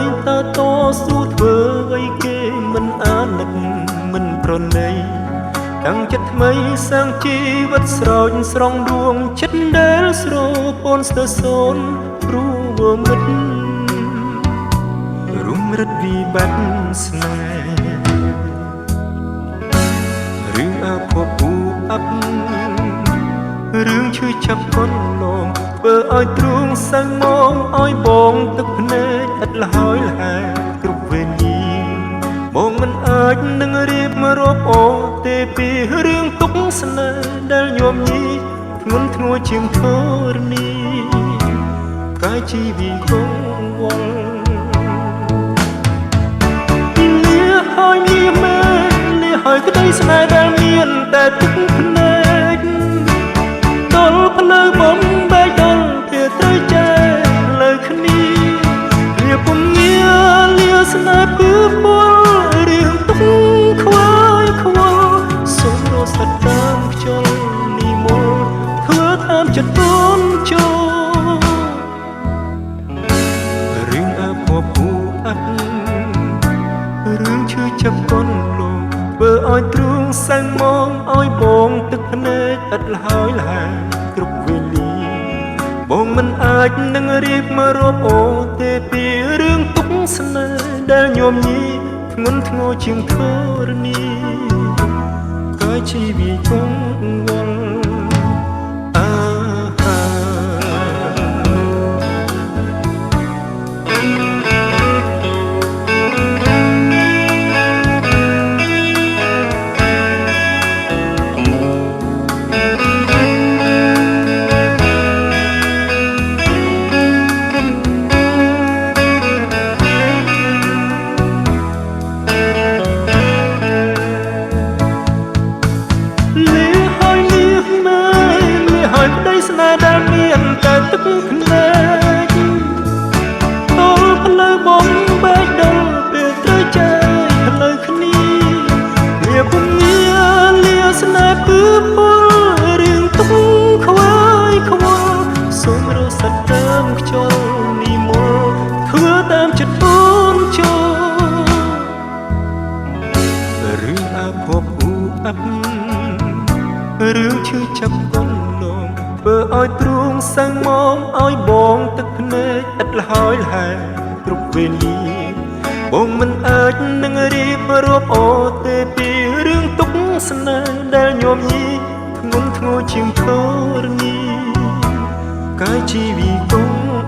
យតើតស៊ូធ្វើអីគេមិនអាណិតមិនប្រណីតាំងចិត្តថ្មីសាងជីវិតស្រោចស្រង់ដួងចិត្តដែលស្រពោនស្ទើរសូនព្រោះមិត្តរុំរិតវិបត្តិស្នេហ៍រឿងអភពអ៊ូអាប់រឿងឈឺចាប់កូនលងធ្វើឲ្យទ្រូងសៅមកឲ្យបងទឹកភ្នែកឥតលហើយលហែគ្រប់វេលាបងមិនអាចនឹងរៀបរាប់អូទេពីរឿងទុកស្នេហ៍ដែលញោមញីធ្ងន់ធ្ងរជាងធរណីកាយជីវិតកងវល់លាហើយលាមែនលាហើយក្តីស្នេហ៍ដែលមានតែទឹកភ្នែកដល់ផ្លូវបំបែកដល់វាត្រូវចែកលើគ្នាវាពុំងាលាស្នេហ៍ពឺពលរឿងទុកខ្វាយខ្វល់សូមរសាត់តាមខ្យល់នីមលធ្វើតាមចិត្តបនចូលរឿងអភពអ៊ូអាប់រឿងឈឺចាប់កូនលងធ្វើឲ្យទ្រូងសៅមកឲ្យបងទឹកភ្នែកឥតលហើយលហែគ្រប់វេលាបងមិនអាចនឹងរៀបរាប់អូទេពីរឿងទុកស្នេហ៍ដែលញោមញីធ្ងន់ធ្ងរជាងធរណីកាយជីវិតកងវល់ស្នេហ៍ដែលមានតែទឹកភ្នែកដល់ផ្លូវបំបែកដល់ពេលត្រូវចែកផ្លូវគ្នាវាពុំងាលាស្នេហ៍ពឺពលរឿងទុកខ្វាយខ្វល់សូមរសាត់តាមខ្យល់នីមលធ្វើតាមចិត្តបនចូលរឿងអភពអ៊ូអាប់រឿងឈឺចាប់កូនលងធ្វើឲ្យទ្រូងសៅមកឲ្យបងទឹកភ្នែកឥតលហើយលហែគ្រប់វេលាបងមិនអាចនឹងរៀបរាប់អូទេពីរឿងទុកស្នេហ៍ដែលញោមញីធ្ងន់ធ្ងរជាងធរណីកាយជីវិតក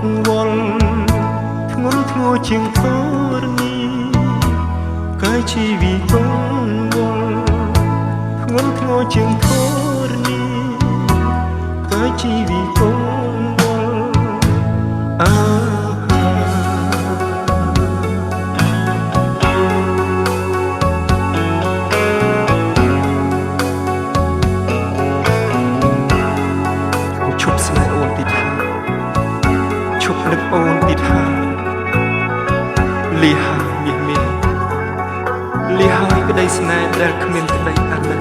ងវល់ធ្ងន់ធ្ងរជាងធរណីកាយជីវិតកងវល់ធ្ងន់ធ្ងរជាងធរណីកាយជីវិតកងវល់ឈប់ស្នេហ៍អូនទីថាឈប់នឹកអូនទីថាលីហាមាសមានលីហើយក្តីស្នេហ៍ដែលគ្មានក្តីអាណិត